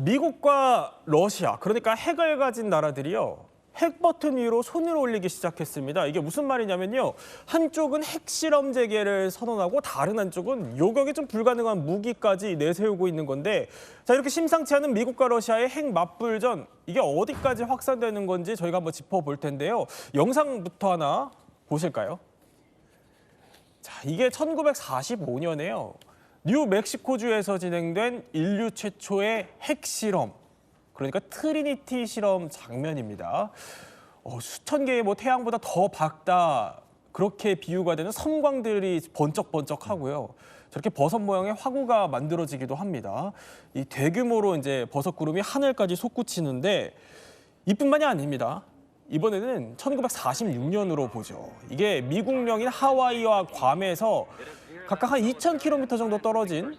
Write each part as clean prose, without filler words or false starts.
미국과 러시아, 그러니까 핵을 가진 나라들이요. 핵 버튼 위로 손을 올리기 시작했습니다. 이게 무슨 말이냐면요. 한쪽은 핵실험 재개를 선언하고 다른 한쪽은 요격이 좀 불가능한 무기까지 내세우고 있는 건데, 자, 이렇게 심상치 않은 미국과 러시아의 핵 맞불전, 이게 어디까지 확산되는 건지 저희가 한번 짚어볼 텐데요. 영상부터 하나 보실까요? 자, 이게 1945년에요. 뉴멕시코주에서 진행된 인류 최초의 핵실험, 그러니까 트리니티 실험 장면입니다. 수천 개의 태양보다 더 밝다, 그렇게 비유가 되는 섬광들이 번쩍번쩍하고요. 저렇게 버섯 모양의 화구가 만들어지기도 합니다. 이 대규모로 이제 버섯 구름이 하늘까지 솟구치는데 이뿐만이 아닙니다. 이번에는 1946년으로 보죠. 이게 미국령인 하와이와 괌에서 각각 한 2,000km 정도 떨어진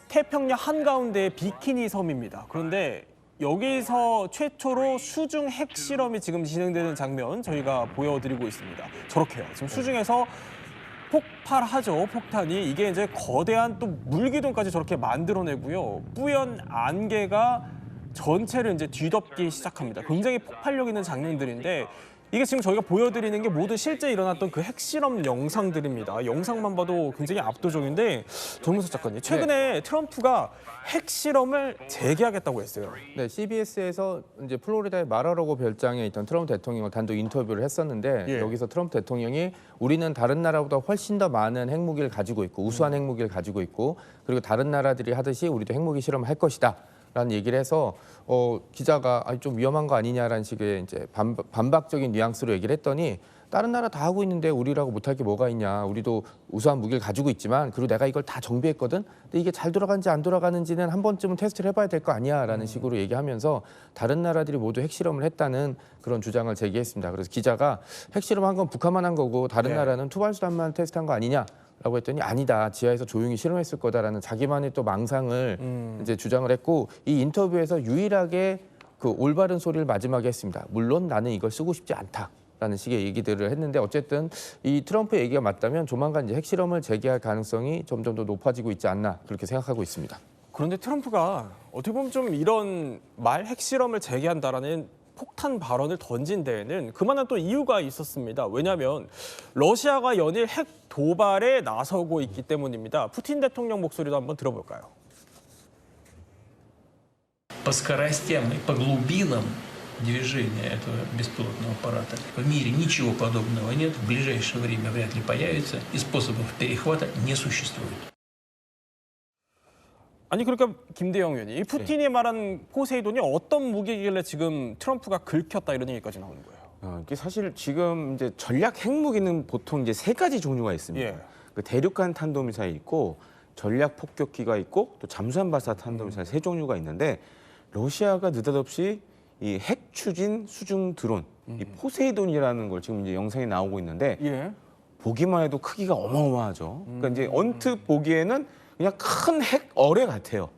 태평양 한가운데의 비키니 섬입니다. 그런데 여기서 최초로 수중 핵실험이 지금 진행되는 장면 저희가 보여드리고 있습니다. 저렇게요. 지금 수중에서 폭발하죠, 폭탄이. 이게 이제 거대한 또 물기둥까지 저렇게 만들어내고요. 뿌연 안개가 전체를 이제 뒤덮기 시작합니다. 굉장히 폭발력 있는 장면들인데 이게 지금 저희가 보여드리는 게 모두 실제 일어났던 그 핵실험 영상들입니다. 영상만 봐도 굉장히 압도적인데, 정문석 작가님, 최근에 트럼프가 핵실험을 재개하겠다고 했어요. 네, CBS에서 이제 플로리다의 마라로고 별장에 있던 트럼프 대통령과 단독 인터뷰를 했었는데 여기서 트럼프 대통령이 우리는 다른 나라보다 훨씬 더 많은 핵무기를 가지고 있고 우수한 핵무기를 가지고 있고 그리고 다른 나라들이 하듯이 우리도 핵무기 실험을 할 것이다. 라는 얘기를 해서 기자가 좀 위험한 거 아니냐라는 식의 이제 반박적인 뉘앙스로 얘기를 했더니 다른 나라 다 하고 있는데 우리라고 못할 게 뭐가 있냐. 우리도 우수한 무기를 가지고 있지만 그리고 내가 이걸 다 정비했거든. 근데 이게 잘 돌아가는지 안 돌아가는지는 한 번쯤은 테스트를 해봐야 될 거 아니야 라는 식으로 얘기하면서 다른 나라들이 모두 핵실험을 했다는 그런 주장을 제기했습니다. 그래서 기자가 핵실험한 건 북한만 한 거고 다른 나라는 투발수단만 테스트한 거 아니냐. 라고 했더니 아니다. 지하에서 조용히 실험했을 거다라는 자기만의 또 망상을 이제 주장을 했고 이 인터뷰에서 유일하게 그 올바른 소리를 마지막에 했습니다. 물론 나는 이걸 쓰고 싶지 않다라는 식의 얘기들을 했는데 어쨌든 이 트럼프 얘기가 맞다면 조만간 이제 핵실험을 재개할 가능성이 점점 더 높아지고 있지 않나 그렇게 생각하고 있습니다. 그런데 트럼프가 어떻게 보면 좀 이런 핵실험을 재개한다라는 폭탄 발언을 던진 데에는 그만한 또 이유가 있었습니다. 왜냐하면 러시아가 연일 핵 도발에 나서고 있기 때문입니다. 푸틴 대통령 목소리도 한번 들어볼까요? По скоростям и по глубинам движения этого беспилотного аппарата в мире ничего подобного нет, в ближайшее время вряд ли появится, и способов перехвата не существует. 아니 그러니까 김대영 의원이 이 푸틴이 말한 포세이돈이 어떤 무기길래 지금 트럼프가 긁혔다 이런 얘기까지 나오는 거예요? 이게 사실 지금 이제 전략 핵무기는 보통 이제 세 가지 종류가 있습니다. 그 대륙간 탄도미사일 있고 전략 폭격기가 있고 또 잠수함 발사 탄도미사일 세 종류가 있는데 러시아가 느닷없이 이 핵 추진 수중 드론 이 포세이돈이라는 걸 지금 이제 영상에 나오고 있는데 보기만 해도 크기가 어마어마하죠. 그러니까 이제 언뜻 보기에는 그냥 큰 핵 어뢰 같아요.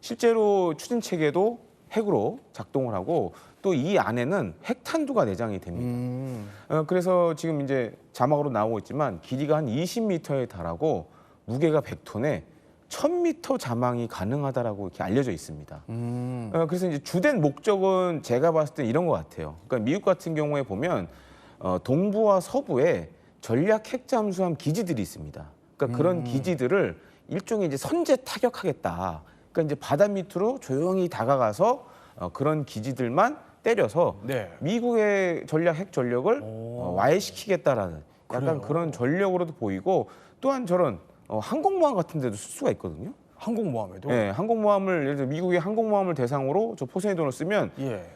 실제로 추진 체계도 핵으로 작동을 하고 또 이 안에는 핵탄두가 내장이 됩니다. 그래서 지금 이제 자막으로 나오고 있지만 길이가 한 20m에 달하고 무게가 100톤에 1000m 자망이 가능하다라고 이렇게 알려져 있습니다. 그래서 이제 주된 목적은 제가 봤을 때 이런 것 같아요. 그러니까 미국 같은 경우에 보면 동부와 서부에 전략 핵잠수함 기지들이 있습니다. 그러니까 그런 기지들을 일종의 이제 선제 타격하겠다. 그러니까 이제 바다 밑으로 조용히 다가가서 그런 기지들만 때려서 미국의 전략 핵 전력을 와해시키겠다라는 약간 그런 전력으로도 보이고 또한 저런 항공모함 같은 데도 쓸 수가 있거든요. 항공모함에도? 네, 항공모함을 예를 들어 미국의 항공모함을 대상으로 저 포세이돈을 쓰면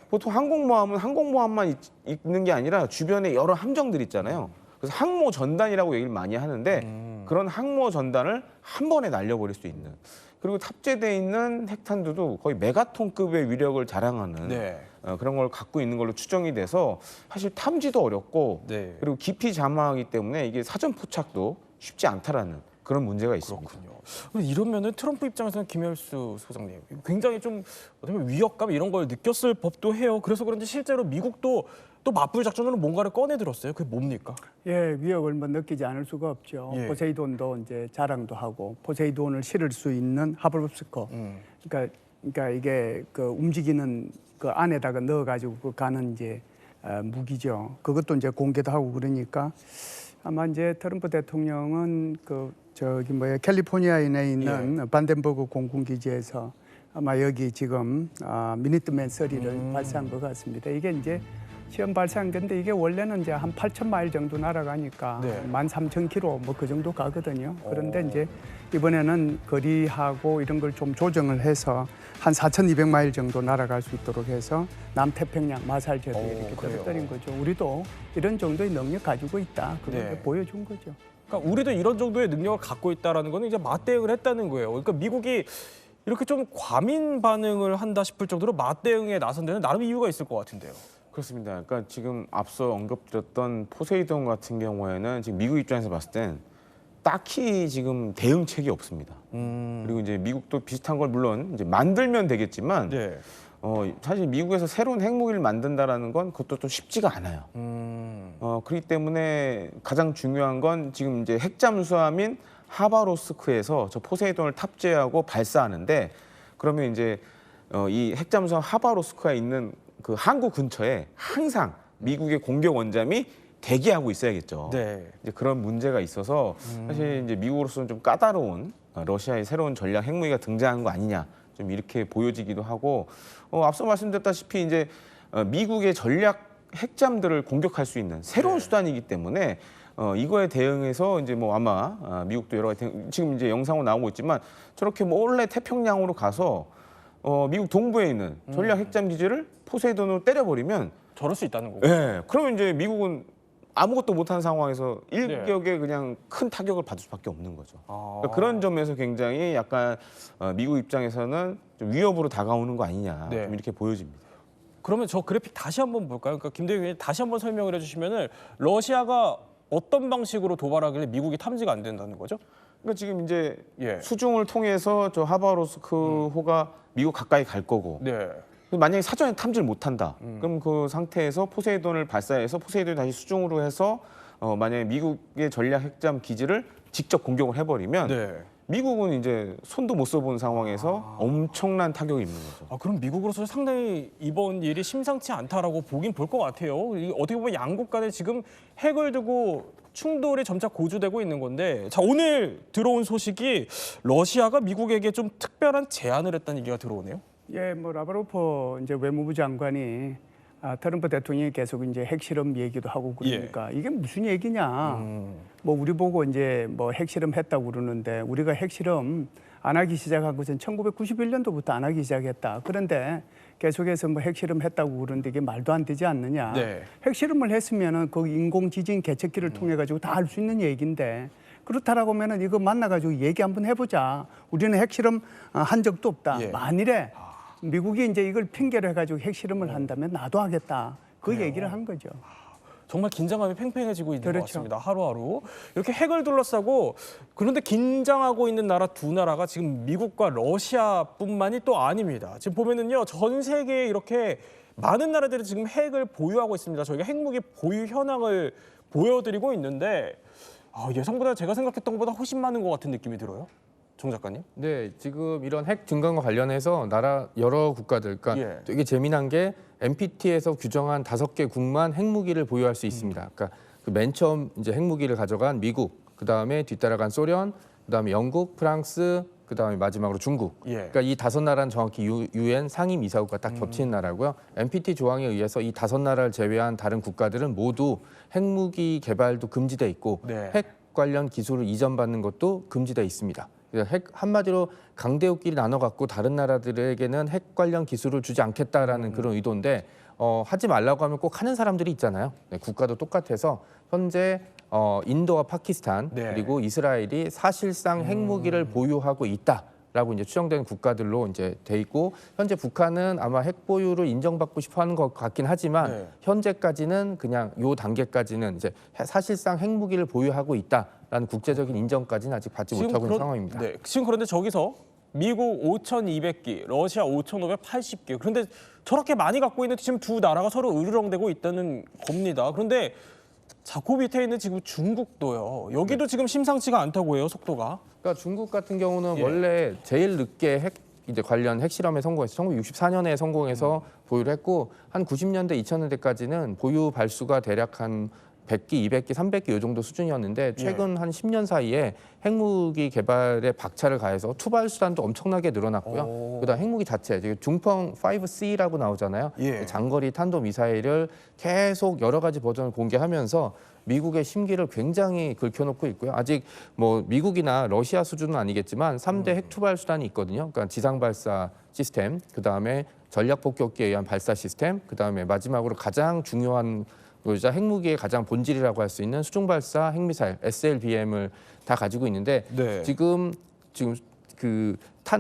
보통 항공모함은 항공모함만 있는 게 아니라 주변에 여러 함정들 있잖아요. 그래서 항모 전단이라고 얘기를 많이 하는데 그런 항모 전단을 한 번에 날려버릴 수 있는 그리고 탑재되어 있는 핵탄두도 거의 메가톤급의 위력을 자랑하는 그런 걸 갖고 있는 걸로 추정이 돼서 사실 탐지도 어렵고 그리고 깊이 잠하기 때문에 이게 사전 포착도 쉽지 않다라는 그런 문제가 있습니다. 그렇군요. 이러면은 트럼프 입장에서는 김열수 소장님 굉장히 좀 어떻게 보면 위협감 이런 걸 느꼈을 법도 해요. 그래서 그런지 실제로 미국도 또 맞불 작전으로 뭔가를 꺼내 들었어요. 그게 뭡니까? 위협을 느끼지 않을 수가 없죠. 포세이돈도 이제 자랑도 하고 포세이돈을 실을 수 있는 하블브스커. 그러니까 그러니까 이게 그 움직이는 그 안에다가 넣어가지고 그 가는 이제 무기죠. 그것도 이제 공개도 하고 그러니까 아마 이제 트럼프 대통령은 그 저기 뭐야 캘리포니아에 있는 반덴버그 공군기지에서 아마 여기 지금 미니트맨 3를 발사한 것 같습니다. 이게 이제 시험 발사한 건데 이게 원래는 이제 한 8,000마일 정도 날아가니까 13,000km 뭐 그 정도 가거든요. 그런데 이제 이번에는 거리하고 이런 걸 좀 조정을 해서 한 4,200마일 정도 날아갈 수 있도록 해서 남태평양 마살제도에 이렇게 떨어뜨린 거죠. 우리도 이런 정도의 능력 가지고 있다. 그걸 보여준 거죠. 그러니까 우리도 이런 정도의 능력을 갖고 있다라는 거는 이제 맞대응을 했다는 거예요. 그러니까 미국이 이렇게 좀 과민 반응을 한다 싶을 정도로 맞대응에 나선 데는 나름 이유가 있을 것 같은데요. 그렇습니다. 그러니까 지금 앞서 언급드렸던 포세이돈 같은 경우에는 지금 미국 입장에서 봤을 땐 딱히 지금 대응책이 없습니다. 그리고 이제 미국도 비슷한 걸 물론 이제 만들면 되겠지만 사실 미국에서 새로운 핵무기를 만든다라는 건 그것도 좀 쉽지가 않아요. 그렇기 때문에 가장 중요한 건 지금 이제 핵잠수함인 하바로스크에서 저 포세이돈을 탑재하고 발사하는데 그러면 이제 이 핵잠수함 하바로스크에 있는 그 항구 근처에 항상 미국의 공격 원잠이 대기하고 있어야겠죠. 이제 그런 문제가 있어서 사실 이제 미국으로서는 좀 까다로운 러시아의 새로운 전략 핵무기가 등장한 거 아니냐 좀 이렇게 보여지기도 하고 앞서 말씀드렸다시피 이제 미국의 전략 핵잠들을 공격할 수 있는 새로운 수단이기 때문에 이거에 대응해서 이제 뭐 아마 미국도 여러 가지 지금 이제 영상으로 나오고 있지만 저렇게 몰래 태평양으로 가서 미국 동부에 있는 전략 핵잠 기지를 포세이돈으로 때려버리면 저럴 수 있다는 거고. 그러면 이제 미국은 아무것도 못한 상황에서 일격에 그냥 큰 타격을 받을 수밖에 없는 거죠. 그러니까 그런 점에서 굉장히 약간 미국 입장에서는 좀 위협으로 다가오는 거 아니냐 좀 이렇게 보여집니다. 그러면 저 그래픽 다시 한번 볼까요? 그러니까 김대중 의원님 다시 한번 설명을 해주시면은 러시아가 어떤 방식으로 도발하길래 미국이 탐지가 안 된다는 거죠? 그러니까 지금 이제 수중을 통해서 저 하바로스크호가 미국 가까이 갈 거고 만약에 사전에 탐지를 못한다. 그럼 그 상태에서 포세이돈을 발사해서 포세이돈이 다시 수중으로 해서 만약에 미국의 전략 핵잠 기지를 직접 공격을 해버리면 미국은 이제 손도 못 써본 상황에서 엄청난 타격을 입는 거죠. 그럼 미국으로서 상당히 이번 일이 심상치 않다라고 보긴 볼 것 같아요. 이게 어떻게 보면 양국 간에 지금 핵을 두고 충돌이 점차 고조되고 있는 건데 자 오늘 들어온 소식이 러시아가 미국에게 좀 특별한 제안을 했다는 얘기가 들어오네요. 뭐 라브로프 이제 외무부 장관이 트럼프 대통령이 계속 이제 핵실험 얘기도 하고 그러니까 이게 무슨 얘기냐. 뭐 우리 보고 이제 뭐 핵실험 했다고 그러는데 우리가 핵실험 안 하기 시작한 것은 1991년도부터 안 하기 시작했다. 그런데 계속해서 뭐 핵실험 했다고 그러는데 이게 말도 안 되지 않느냐. 핵실험을 했으면은 그 인공지진 개척기를 통해 가지고 다 할 수 있는 얘기인데 그렇다라고 하면은 이거 만나가지고 얘기 한번 해보자. 우리는 핵실험 한 적도 없다. 만일에 미국이 이제 이걸 핑계로 해가지고 핵실험을 한다면 나도 하겠다. 그 얘기를 한 거죠. 정말 긴장감이 팽팽해지고 있는 것 같습니다. 하루하루. 이렇게 핵을 둘러싸고 그런데 긴장하고 있는 나라 두 나라가 지금 미국과 러시아뿐만이 또 아닙니다. 지금 보면은요. 전 세계에 이렇게 많은 나라들이 지금 핵을 보유하고 있습니다. 저희가 핵무기 보유 현황을 보여드리고 있는데 예상보다 제가 생각했던 것보다 훨씬 많은 것 같은 느낌이 들어요. 정 작가님? 네, 지금 이런 핵 증강과 관련해서 나라 여러 국가들, 그러니까 되게 재미난 게 NPT에서 규정한 5개 국만 핵무기를 보유할 수 있습니다. 그러니까 그 맨 처음 이제 핵무기를 가져간 미국, 그 다음에 뒤따라간 소련, 그 다음에 영국, 프랑스, 그 다음에 마지막으로 중국. 그러니까 이 5나라는 정확히 유엔 상임이사국과 딱 겹치는 나라고요. NPT 조항에 의해서 이 5나라를 제외한 다른 국가들은 모두 핵무기 개발도 금지돼 있고 핵 관련 기술을 이전받는 것도 금지돼 있습니다. 핵 한마디로 강대국끼리 나눠 갖고 다른 나라들에게는 핵 관련 기술을 주지 않겠다라는 그런 의도인데 하지 말라고 하면 꼭 하는 사람들이 있잖아요. 국가도 똑같아서 현재 인도와 파키스탄 그리고 이스라엘이 사실상 핵무기를 보유하고 있다라고 이제 추정되는 국가들로 이제 돼 있고 현재 북한은 아마 핵 보유를 인정받고 싶어하는 것 같긴 하지만 현재까지는 그냥 요 단계까지는 이제 사실상 핵무기를 보유하고 있다라는 국제적인 인정까지는 아직 받지 못하고 있는 상황입니다. 지금 그런데 저기서 미국 5,200기, 러시아 5,580기. 그런데 저렇게 많이 갖고 있는 지금 두 나라가 서로 으르렁대고 있다는 겁니다. 그런데 그 밑에 있는 지금 중국도요. 여기도 지금 심상치가 않다고 해요, 속도가. 그러니까 중국 같은 경우는 원래 제일 늦게 핵 이제 관련 핵실험에 성공해서 1964년에 성공해서 보유를 했고 한 90년대 2000년대까지는 보유 발수가 대략 한 100기, 200기, 300기 이 정도 수준이었는데 최근 한 10년 사이에 핵무기 개발에 박차를 가해서 투발 수단도 엄청나게 늘어났고요. 그다음 핵무기 자체, 지금 중펑 5C라고 나오잖아요. 장거리 탄도 미사일을 계속 여러 가지 버전을 공개하면서 미국의 심기를 굉장히 긁혀놓고 있고요. 아직 뭐 미국이나 러시아 수준은 아니겠지만 3대 핵 투발 수단이 있거든요. 그러니까 지상 발사 시스템, 그다음에 전략 폭격기에 의한 발사 시스템, 그다음에 마지막으로 가장 중요한 자 핵무기의 가장 본질이라고 할 수 있는 수중 발사 핵미사일 SLBM을 다 가지고 있는데 지금 그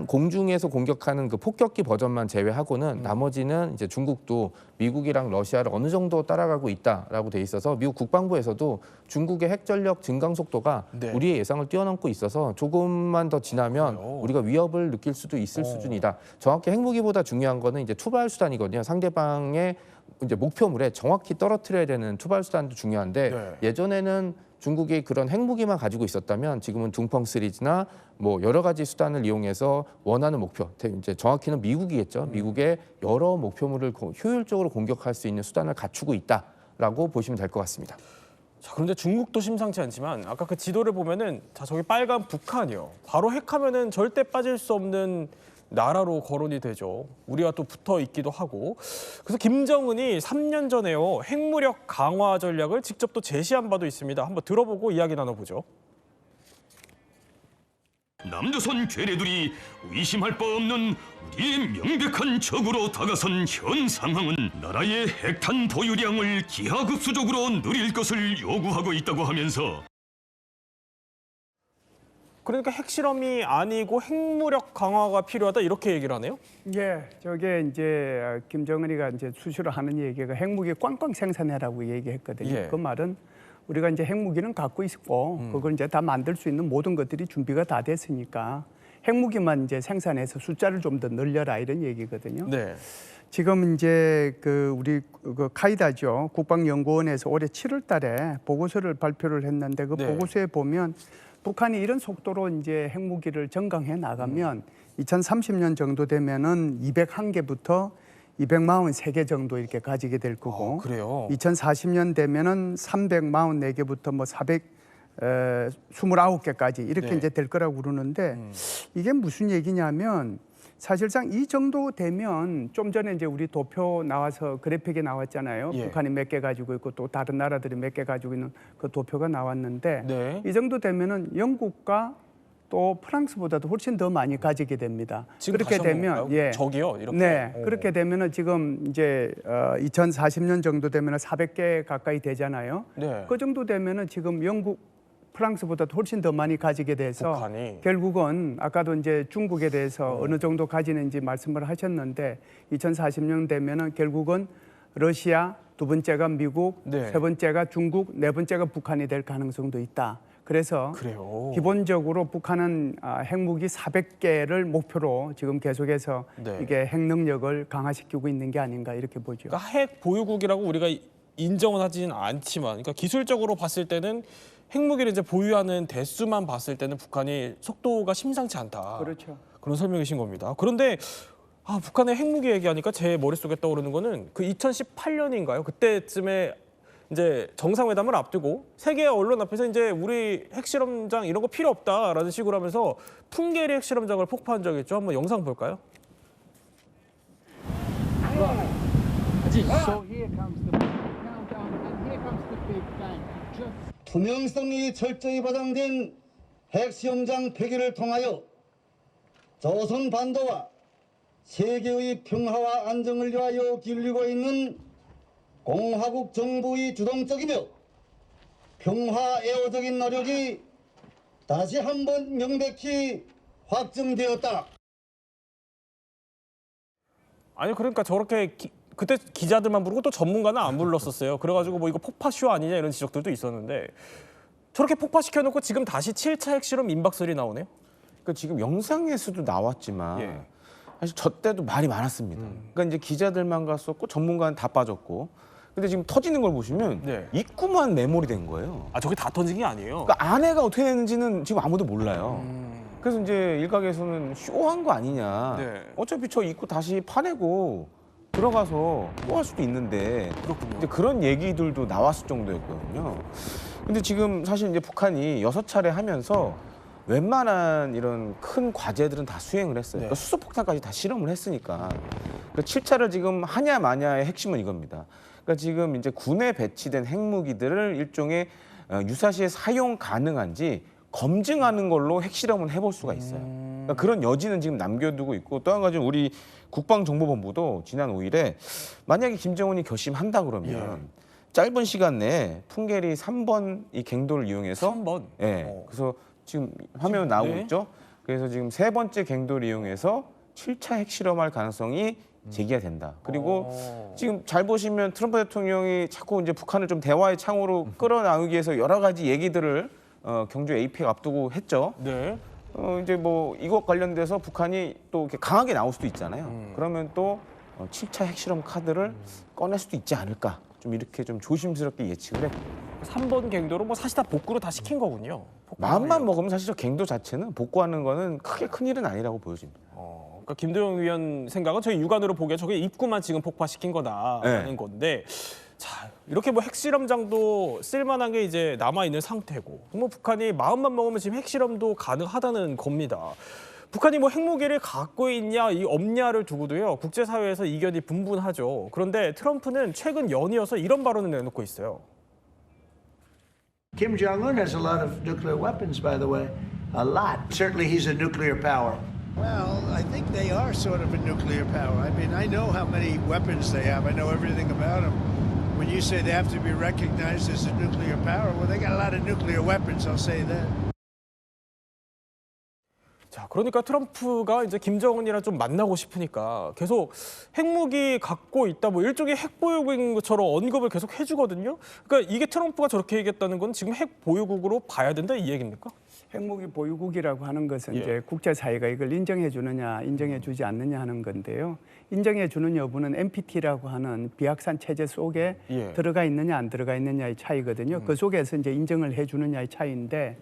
공중에서 공격하는 그 폭격기 버전만 제외하고는 나머지는 이제 중국도 미국이랑 러시아를 어느 정도 따라가고 있다라고 돼 있어서 미국 국방부에서도 중국의 핵 전력 증강 속도가 우리의 예상을 뛰어넘고 있어서 조금만 더 지나면 우리가 위협을 느낄 수도 있을 수준이다. 정확히 핵무기보다 중요한 거는 이제 투발 수단이거든요. 상대방의 이제 목표물에 정확히 떨어뜨려야 되는 투발 수단도 중요한데 예전에는 중국이 그런 핵무기만 가지고 있었다면 지금은 둥펑 시리즈나 뭐 여러 가지 수단을 이용해서 원하는 목표, 이제 정확히는 미국이겠죠. 미국의 여러 목표물을 효율적으로 공격할 수 있는 수단을 갖추고 있다라고 보시면 될 것 같습니다. 자, 그런데 중국도 심상치 않지만 아까 그 지도를 보면은 자, 저기 빨간 북한이요. 바로 핵하면은 절대 빠질 수 없는 나라로 거론이 되죠. 우리와 또 붙어 있기도 하고. 그래서 김정은이 3년 전에요. 핵무력 강화 전략을 직접 또 제시한 바도 있습니다. 한번 들어보고 이야기 나눠보죠. 남조선 괴뢰들이 의심할 바 없는 우리의 명백한 적으로 다가선 현 상황은 나라의 핵탄 보유량을 기하급수적으로 늘릴 것을 요구하고 있다고 하면서 그러니까 핵실험이 아니고 핵무력 강화가 필요하다 이렇게 얘기를 하네요. 예, 저게 이제 김정은이가 이제 수시로 하는 얘기가 핵무기 꽝꽝 생산해라고 얘기했거든요. 그 말은 우리가 이제 핵무기는 갖고 있고 그걸 이제 다 만들 수 있는 모든 것들이 준비가 다 됐으니까 핵무기만 이제 생산해서 숫자를 좀 더 늘려라 이런 얘기거든요. 지금 이제 그 우리 그 카이다죠. 국방연구원에서 올해 7월달에 보고서를 발표를 했는데 그 보고서에 보면 북한이 이런 속도로 이제 핵무기를 정강해 나가면 2030년 정도 되면은 201개부터 243개 정도 이렇게 가지게 될 거고, 그래요? 2040년 되면은 344개부터 뭐 429개까지 이렇게 이제 될 거라고 그러는데 이게 무슨 얘기냐면 사실상 이 정도 되면 좀 전에 이제 우리 도표 나와서 그래픽에 나왔잖아요. 북한이 몇 개 가지고 있고 또 다른 나라들이 몇 개 가지고 있는 그 도표가 나왔는데 이 정도 되면은 영국과 또 프랑스보다도 훨씬 더 많이 가지게 됩니다. 그렇게 되면 저기요 이렇게. 그렇게 되면은 지금 이제 2040년 정도 되면은 400개 가까이 되잖아요. 그 정도 되면은 지금 영국 프랑스보다도 훨씬 더 많이 가지게 돼서 북한이. 결국은 아까도 이제 중국에 대해서 어느 정도 가지는지 말씀을 하셨는데 2040년 되면은 결국은 러시아, 두 번째가 미국, 세 번째가 중국, 네 번째가 북한이 될 가능성도 있다. 그래서 기본적으로 북한은 핵무기 400개를 목표로 지금 계속해서 이게 핵 능력을 강화시키고 있는 게 아닌가 이렇게 보죠. 그러니까 핵 보유국이라고 우리가 인정은 하지는 않지만, 그러니까 기술적으로 봤을 때는 핵무기를 이제 보유하는 대수만 봤을 때는 북한이 속도가 심상치 않다. 그렇죠. 그런 설명이신 겁니다. 그런데 북한의 핵무기 얘기하니까 제 머릿속에 떠오르는 거는 그 2018년인가요? 그때쯤에 이제 정상회담을 앞두고 세계 언론 앞에서 이제 우리 핵실험장 이런 거 필요 없다라는 식으로 하면서 풍계리 핵실험장을 폭파한 적이 있죠. 한번 영상 볼까요? So here comes the countdown and here comes the big bang. 투명성이 철저히 보장된 핵시험장 폐기를 통하여 조선 반도와 세계의 평화와 안정을 위하여 기울이고 있는 공화국 정부의 주동적이며 평화 애호적인 노력이 다시 한번 명백히 확정되었다. 아니 그러니까 저렇게 그때 기자들만 부르고 또 전문가는 안 불렀었어요. 그래가지고 뭐 이거 폭파쇼 아니냐 이런 지적들도 있었는데 저렇게 폭파시켜놓고 지금 다시 7차 핵실험 임박설이 나오네요. 그러니까 지금 영상에서도 나왔지만 사실 저 때도 말이 많았습니다. 그러니까 이제 기자들만 갔었고 전문가는 다 빠졌고. 근데 지금 터지는 걸 보시면 입구만 메모리 된 거예요. 저게 다 터진 게 아니에요. 그러니까 안에가 어떻게 되는지는 지금 아무도 몰라요. 그래서 이제 일각에서는 쇼한 거 아니냐. 네. 어차피 저 입고 다시 파내고 들어가서 또 할 수도 있는데. 그렇군요. 이제 그런 얘기들도 나왔을 정도였거든요. 근데 지금 사실 이제 북한이 6차례 하면서 웬만한 이런 큰 과제들은 다 수행을 했어요. 네. 그러니까 수소폭탄까지 다 실험을 했으니까. 그 7차를 지금 하냐 마냐의 핵심은 이겁니다. 그러니까 지금 이제 군에 배치된 핵무기들을 일종의 유사시에 사용 가능한지 검증하는 걸로 핵실험을 해볼 수가 있어요. 그러니까 그런 여지는 지금 남겨두고 있고 또 한 가지는 우리 국방정보본부도 지난 5일에 만약에 김정은이 결심한다 그러면 짧은 시간 내에 풍계리 3번 이 갱도를 이용해서 3번? 예. 그래서 지금 화면 나오고 있죠. 그래서 지금 3번째 갱도를 이용해서 7차 핵실험할 가능성이 제기가 된다. 그리고 지금 잘 보시면 트럼프 대통령이 자꾸 이제 북한을 좀 대화의 창으로 끌어나오기 위해서 여러 가지 얘기들을 경주 APEC 앞두고 했죠. 네. 이제 뭐 이것 관련돼서 북한이 또 이렇게 강하게 나올 수도 있잖아요. 그러면 또 7차 핵실험 카드를 꺼낼 수도 있지 않을까. 좀 이렇게 좀 조심스럽게 예측을 했고. 3번 갱도로 뭐 사실 다 복구를 다 시킨 거군요. 마음만 먹으면 사실 저 갱도 자체는 복구하는 거는 크게 큰 일은 아니라고 보여집니다. 그러니까 김도영 위원 생각은 저희 육안으로 보기에 저게 입구만 지금 폭파시킨 거다라는 네. 건데, 자 이렇게 뭐 핵실험장도 쓸만한 게 이제 남아 있는 상태고, 뭐 북한이 마음만 먹으면 지금 핵실험도 가능하다는 겁니다. 북한이 뭐 핵무기를 갖고 있냐 이 없냐를 두고도요 국제사회에서 이견이 분분하죠. 그런데 트럼프는 최근 연이어서 이런 발언을 내놓고 있어요. Kim Jong-un has a lot of nuclear weapons, by the way. A lot. Certainly he's a nuclear power. Well, I think they are sort of a nuclear power. I mean, I know how many weapons they have. I know everything about them. When you say they have to be recognized as a nuclear power, well, they got a lot of nuclear weapons, I'll say that. 자, 그러니까 트럼프가 이제 김정은이랑 좀 만나고 싶으니까 계속 핵무기 갖고 있다, 뭐 일종의 핵 보유국인 것처럼 언급을 계속 해주거든요. 그러니까 이게 트럼프가 저렇게 얘기했다는 건 지금 핵 보유국으로 봐야 된다 이 얘기입니까? 핵무기 보유국이라고 하는 것은 예. 이제 국제사회가 이걸 인정해 주느냐 인정해 주지 않느냐 하는 건데요. 인정해 주는 여부는 NPT라고 하는 비확산 체제 속에 예. 들어가 있느냐 안 들어가 있느냐의 차이거든요. 그 속에서 이제 인정을 해 주느냐의 차이인데,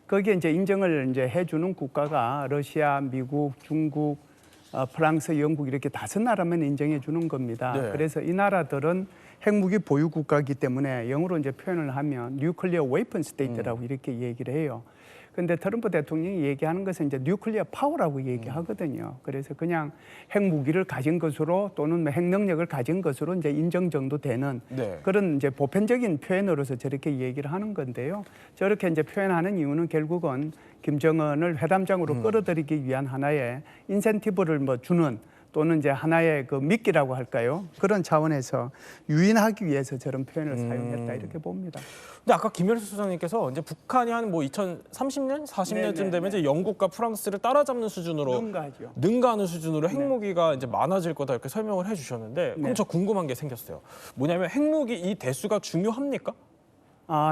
거기에 이제 인정을 이제 해주는 국가가 러시아, 미국, 중국, 프랑스, 영국 이렇게 5나라만 인정해 주는 겁니다. 네. 그래서 이 나라들은 핵무기 보유 국가이기 때문에 영어로 이제 표현을 하면 뉴클리어 웨이펀 스테이트라고 이렇게 얘기를 해요. 근데 트럼프 대통령이 얘기하는 것은 이제 뉴클리어 파워라고 얘기하거든요. 그래서 그냥 핵무기를 가진 것으로 또는 핵 능력을 가진 것으로 이제 인정 정도 되는 네. 그런 이제 보편적인 표현으로서 저렇게 얘기를 하는 건데요. 저렇게 이제 표현하는 이유는 결국은 김정은을 회담장으로 끌어들이기 위한 하나의 인센티브를 뭐 주는, 또는 이제 하나의 그 미끼라고 할까요? 그런 차원에서 유인하기 위해서 저런 표현을 사용했다 이렇게 봅니다. 근데 아까 김열수 소장님께서 이제 북한이 한 뭐 2030년, 40년쯤 되면 이제 영국과 프랑스를 따라잡는 수준으로 능가하는 수준으로 핵무기가 이제 많아질 거다 이렇게 설명을 해주셨는데, 그럼 저 궁금한 게 생겼어요. 뭐냐면 핵무기 이 대수가 중요합니까?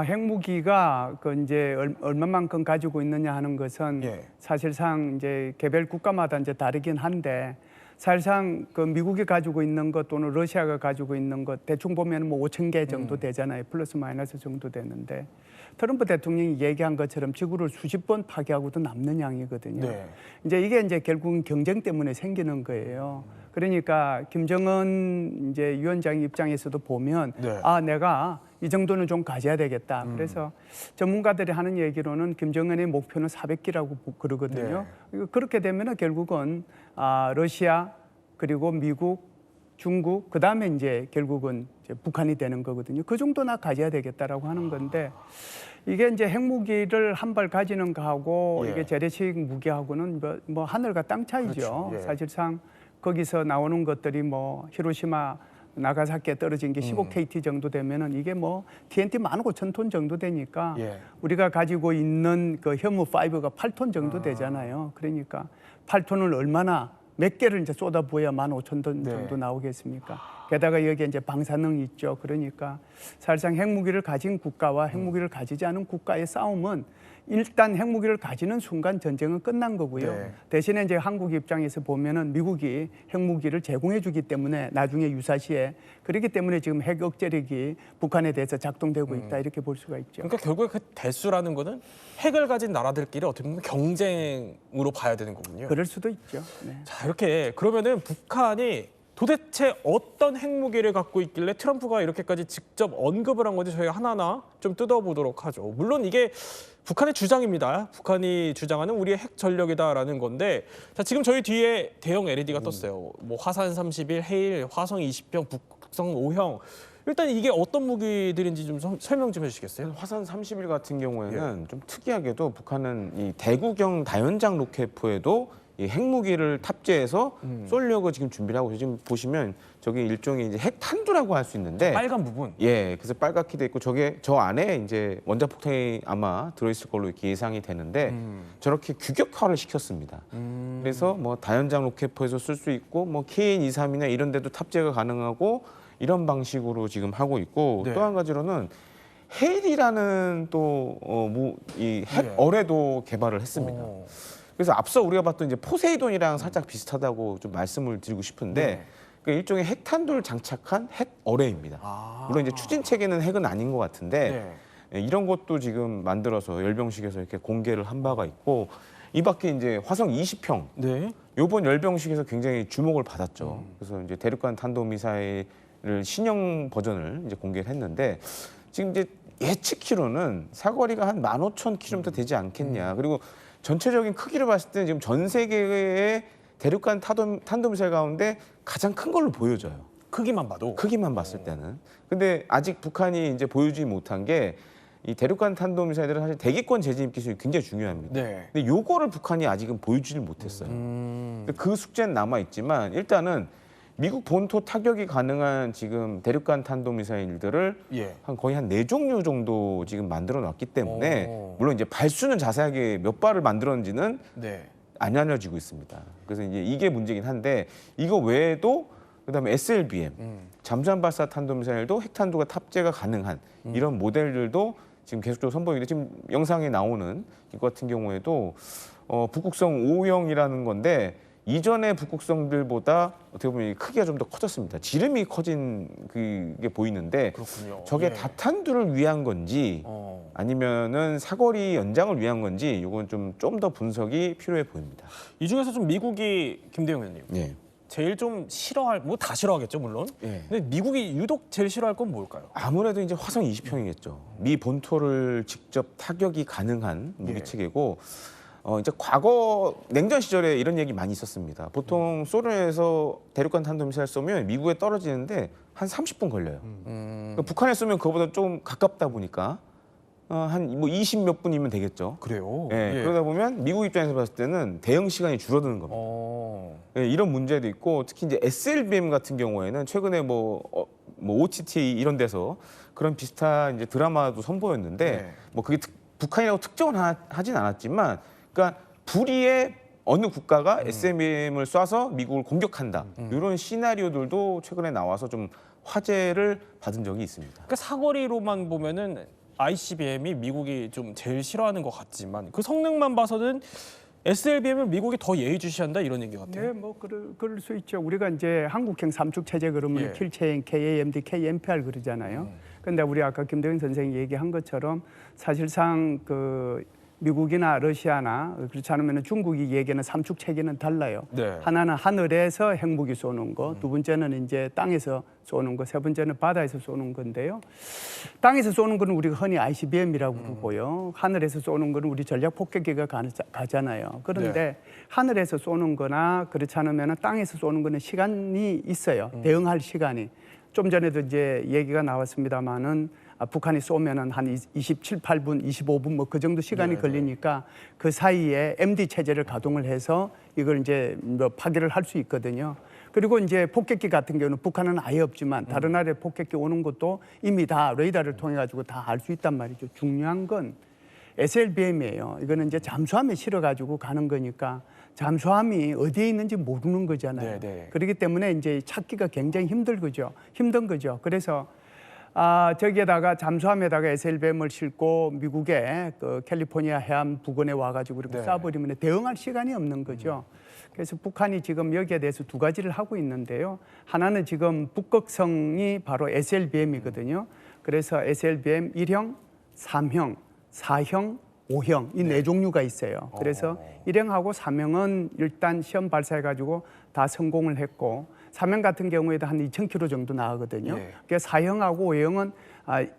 핵무기가 그 이제 얼마만큼 가지고 있느냐 하는 것은 사실상 이제 개별 국가마다 이제 다르긴 한데, 사실상 그 미국이 가지고 있는 것 또는 러시아가 가지고 있는 것 대충 보면 뭐 5,000개 정도 되잖아요. 플러스 마이너스 정도 되는데, 트럼프 대통령이 얘기한 것처럼 지구를 수십 번 파괴하고도 남는 양이거든요. 네. 이제 이게 이제 결국은 경쟁 때문에 생기는 거예요. 그러니까 김정은 이제 위원장 입장에서도 보면 내가 이 정도는 좀 가져야 되겠다. 그래서 전문가들이 하는 얘기로는 김정은의 목표는 400기라고 그러거든요. 그렇게 되면은 결국은 러시아 그리고 미국, 중국, 그 다음에 이제 결국은 이제 북한이 되는 거거든요. 그 정도나 가져야 되겠다라고 하는 건데, 이게 이제 핵무기를 한 발 가지는 거하고 이게 재래식 무기하고는 뭐 하늘과 땅 차이죠. 그렇죠. 사실상 거기서 나오는 것들이 뭐 히로시마, 나가사키에 떨어진 게 15KT 정도 되면은 이게 뭐 TNT 15,000톤 정도 되니까 우리가 가지고 있는 그 현무5가 8톤 정도 되잖아요. 그러니까 8톤을 얼마나 몇 개를 이제 쏟아부어야 15,000톤 정도 나오겠습니까? 게다가 여기에 이제 방사능이 있죠. 그러니까 사실상 핵무기를 가진 국가와 핵무기를 가지지 않은 국가의 싸움은 일단 핵무기를 가지는 순간 전쟁은 끝난 거고요. 네. 대신에 이제 한국 입장에서 보면은 미국이 핵무기를 제공해 주기 때문에 나중에 유사시에 그렇기 때문에 지금 핵 억제력이 북한에 대해서 작동되고 있다 이렇게 볼 수가 있죠. 그러니까 결국에 그 대수라는 거는 핵을 가진 나라들끼리 어떻게 보면 경쟁으로 봐야 되는 거군요. 그럴 수도 있죠. 네. 자, 이렇게 그러면은 북한이 도대체 어떤 핵무기를 갖고 있길래 트럼프가 이렇게까지 직접 언급을 한 건지 저희가 하나하나 좀 뜯어보도록 하죠. 물론 이게 북한의 주장입니다. 북한이 주장하는 우리의 핵 전력이다라는 건데, 자, 지금 저희 뒤에 대형 LED가 떴어요. 뭐 화산 31, 해일, 화성 20형, 북성 5형. 일단 이게 어떤 무기들인지 좀 설명 좀 해주시겠어요? 화산 31 같은 경우에는 좀 특이하게도 북한은 이 대구경 다연장 로켓포에도 이 핵무기를 탑재해서 쏠려고 지금 준비를 하고 있어요. 지금 보시면 저기 일종의 이제 핵탄두라고 할 수 있는데 빨간 부분. 예, 그래서 빨갛게 돼 있고 저게 저 안에 이제 원자폭탄이 아마 들어있을 걸로 이렇게 예상이 되는데 저렇게 규격화를 시켰습니다. 그래서 뭐 다연장 로켓포에서 쓸 수 있고 뭐 KN-23이나 이런 데도 탑재가 가능하고 이런 방식으로 지금 하고 있고 네. 또 한 가지로는 헬이라는 또 이 핵 네. 어뢰도 개발을 했습니다. 그래서 앞서 우리가 봤던 이제 포세이돈이랑 살짝 비슷하다고 좀 말씀을 드리고 싶은데 네. 그 일종의 핵탄두를 장착한 핵 어뢰입니다. 아. 물론 이제 추진 체계는 핵은 아닌 것 같은데 네. 예, 이런 것도 지금 만들어서 열병식에서 이렇게 공개를 한 바가 있고 이 밖에 이제 화성 20형 네. 요번 열병식에서 굉장히 주목을 받았죠. 그래서 이제 대륙간 탄도미사일을 신형 버전을 이제 공개를 했는데 지금 이제 예측키로는 사거리가 한 15,000km 되지 않겠냐. 그리고 전체적인 크기를 봤을 때는 지금 전 세계의 대륙간 탄도미사일 가운데 가장 큰 걸로 보여져요. 크기만 봐도. 크기만 봤을 때는. 근데 아직 북한이 이제 보여주지 못한 게 이 대륙간 탄도미사일들은 사실 대기권 재진입 기술이 굉장히 중요합니다. 네. 근데 요거를 북한이 아직은 보여주질 못했어요. 근데 그 숙제는 남아 있지만 일단은 미국 본토 타격이 가능한 지금 대륙간 탄도미사일들을 예. 거의 한 4종류 정도 지금 만들어 놨기 때문에 오. 물론 이제 발수는 자세하게 몇 발을 만들었는지는 네. 안 알려지고 있습니다. 그래서 이제 이게 문제긴 한데 이거 외에도 그다음에 SLBM 잠수함 발사 탄도미사일도 핵탄두가 탑재가 가능한 이런 모델들도 지금 계속적으로 선보이는데 지금 영상에 나오는 이거 같은 경우에도 북극성 5형이라는 건데 이전의 북극성들보다 어떻게 보면 크기가 좀 더 커졌습니다. 지름이 커진 그게 보이는데 그렇군요. 저게 예. 다탄두를 위한 건지 아니면은 사거리 연장을 위한 건지 이건 좀 더 분석이 필요해 보입니다. 이 중에서 좀 미국이 김대영 의원님 예. 제일 좀 싫어할 뭐 다 싫어하겠죠 물론. 예. 근데 미국이 유독 제일 싫어할 건 뭘까요? 아무래도 이제 화성 20형이겠죠. 미 본토를 직접 타격이 가능한 무기 체계고 이제 과거 냉전 시절에 이런 얘기 많이 있었습니다. 보통 소련에서 대륙간 탄도미사일 쏘면 미국에 떨어지는데 한 30분 걸려요. 그러니까 북한에 쏘면 그거보다 좀 가깝다 보니까 한 뭐 20 몇 분이면 되겠죠. 그래요. 예, 그러다 보면 미국 입장에서 봤을 때는 대응 시간이 줄어드는 겁니다. 예, 이런 문제도 있고 특히 이제 SLBM 같은 경우에는 최근에 뭐 OTT 이런 데서 그런 비슷한 이제 드라마도 선보였는데 네. 뭐 그게 북한이라고 특정은 하진 않았지만 그러니까 불의의 어느 국가가 SLBM을 쏴서 미국을 공격한다 이런 시나리오들도 최근에 나와서 좀 화제를 받은 적이 있습니다. 그러니까 사거리로만 보면은 ICBM이 미국이 좀 제일 싫어하는 것 같지만 그 성능만 봐서는 SLBM을 미국이 더 예의주시한다 이런 얘기 같아요. 네, 뭐 그럴 수 있죠. 우리가 이제 한국형 삼축 체제 그러면 예. 킬체인, KAMD, KMPR 그러잖아요. 근데 우리 아까 김대영 선생이 얘기한 것처럼 사실상 그 미국이나 러시아나 그렇지 않으면 중국이 얘기하는 삼축 체계는 달라요. 네. 하나는 하늘에서 핵무기 쏘는 거, 두 번째는 이제 땅에서 쏘는 거, 세 번째는 바다에서 쏘는 건데요. 땅에서 쏘는 거는 우리가 흔히 ICBM이라고 부르고요. 하늘에서 쏘는 거는 우리 전략 폭격기가 가잖아요. 그런데 하늘에서 쏘는 거나 그렇지 않으면 땅에서 쏘는 거는 시간이 있어요. 대응할 시간이. 좀 전에도 이제 얘기가 나왔습니다마는 북한이 쏘면은 한 27, 8분, 25분 뭐 그 정도 시간이 걸리니까 그 사이에 MD 체제를 가동을 해서 이걸 이제 뭐 파괴를 할 수 있거든요. 그리고 이제 폭격기 같은 경우는 북한은 아예 없지만 다른 나라의 폭격기 오는 것도 이미 다 레이더를 통해 가지고 다 알 수 있단 말이죠. 중요한 건 SLBM이에요. 이거는 이제 잠수함에 실어 가지고 가는 거니까 잠수함이 어디에 있는지 모르는 거잖아요. 네. 그렇기 때문에 이제 찾기가 굉장히 힘든 거죠. 그래서 저기에다가 잠수함에다가 SLBM을 싣고 미국의 그 캘리포니아 해안 부근에 와가지고 이렇게 쏴버리면 대응할 시간이 없는 거죠. 그래서 북한이 지금 여기에 대해서 두 가지를 하고 있는데요. 하나는 지금 북극성이 바로 SLBM이거든요. 그래서 SLBM 1형, 3형, 4형, 5형 이 네 종류가 있어요. 그래서 1형하고 3형은 일단 시험 발사해가지고 다 성공을 했고 3형 같은 경우에도 한 2,000km 정도 나가거든요. 그래서 4형하고 5형은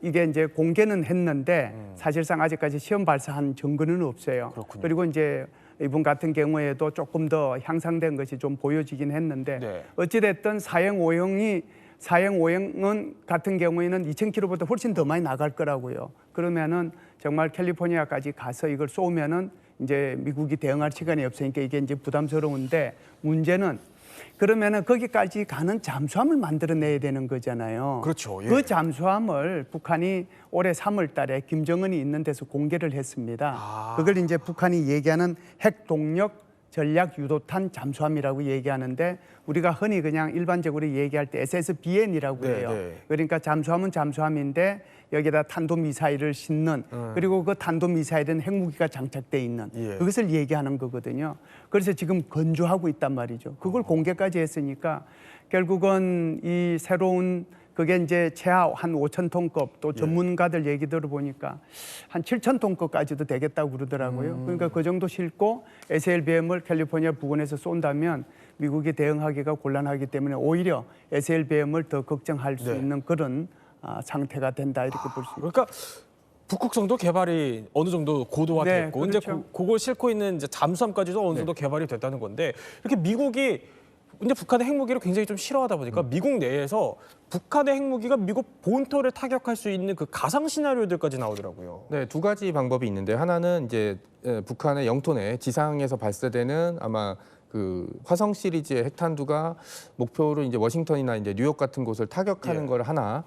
이게 이제 공개는 했는데 사실상 아직까지 시험 발사한 증거는 없어요. 그렇군요. 그리고 이제 이분 같은 경우에도 조금 더 향상된 것이 좀 보여지긴 했는데 어찌됐든 4형, 5형은 같은 경우에는 2,000km보다 훨씬 더 많이 나갈 거라고요. 그러면은 정말 캘리포니아까지 가서 이걸 쏘면은 이제 미국이 대응할 시간이 없으니까 이게 이제 부담스러운데 문제는 그러면은 거기까지 가는 잠수함을 만들어내야 되는 거잖아요. 그렇죠. 그 잠수함을 북한이 올해 3월 달에 김정은이 있는 데서 공개를 했습니다. 그걸 이제 북한이 얘기하는 핵동력 전략 유도탄 잠수함이라고 얘기하는데 우리가 흔히 그냥 일반적으로 얘기할 때 SSBN이라고 해요. 그러니까 잠수함은 잠수함인데 여기다 탄도미사일을 싣는 그리고 그 탄도미사일은 핵무기가 장착돼 있는 그것을 얘기하는 거거든요. 그래서 지금 건조하고 있단 말이죠. 그걸 공개까지 했으니까 결국은 이 새로운 그게 이제 최하 한 5,000톤급 또 전문가들 얘기 들어보니까 한 7,000톤급까지도 되겠다고 그러더라고요. 그러니까 그 정도 싣고 SLBM을 캘리포니아 부근에서 쏜다면 미국이 대응하기가 곤란하기 때문에 오히려 SLBM을 더 걱정할 수 있는 그런 상태가 된다 이렇게 볼 수 있습니다. 그러니까 북극성도 개발이 어느 정도 고도화됐고 그렇죠. 이제 그걸 싣고 있는 이제 잠수함까지도 어느 정도 개발이 됐다는 건데 이렇게 미국이 근데 북한의 핵무기를 굉장히 좀 싫어하다 보니까 미국 내에서 북한의 핵무기가 미국 본토를 타격할 수 있는 그 가상 시나리오들까지 나오더라고요. 네, 두 가지 방법이 있는데 하나는 이제 북한의 영토 내 지상에서 발사되는 아마 그 화성 시리즈의 핵탄두가 목표로 이제 워싱턴이나 이제 뉴욕 같은 곳을 타격하는 걸 하나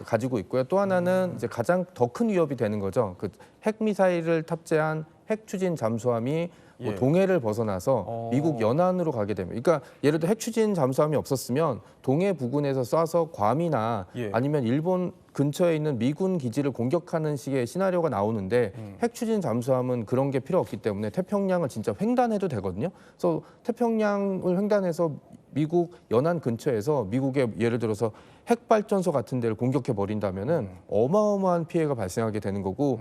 가지고 있고요. 또 하나는 이제 가장 더 큰 위협이 되는 거죠. 그 핵미사일을 탑재한 핵 추진 잠수함이 뭐 동해를 벗어나서 미국 연안으로 가게 되면, 그러니까 예를 들어 핵 추진 잠수함이 없었으면 동해 부근에서 쏴서 괌이나 아니면 일본 근처에 있는 미군 기지를 공격하는 식의 시나리오가 나오는데 핵 추진 잠수함은 그런 게 필요 없기 때문에 태평양을 진짜 횡단해도 되거든요. 그래서 태평양을 횡단해서 미국 연안 근처에서 미국의 예를 들어서 핵발전소 같은 데를 공격해 버린다면은 어마어마한 피해가 발생하게 되는 거고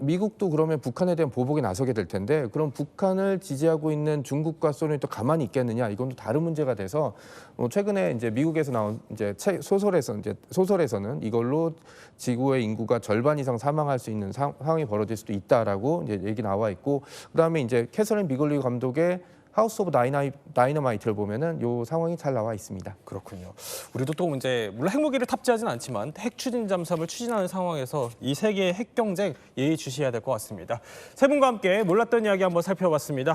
미국도 그러면 북한에 대한 보복에 나서게 될 텐데 그럼 북한을 지지하고 있는 중국과 소련이 또 가만히 있겠느냐 이건 또 다른 문제가 돼서 최근에 이제 미국에서 나온 이제 소설에서는 이걸로 지구의 인구가 절반 이상 사망할 수 있는 상황이 벌어질 수도 있다라고 이제 얘기 나와 있고 그다음에 이제 캐서린 비글리 감독의 하우스 오브 다이너마이트를 보면은 요 상황이 잘 나와 있습니다. 그렇군요. 우리도 또 이제 물론 핵무기를 탑재하진 않지만 핵 추진 잠수함을 추진하는 상황에서 이 세계의 핵 경쟁 예의주시해야 될 것 같습니다. 세 분과 함께 몰랐던 이야기 한번 살펴봤습니다.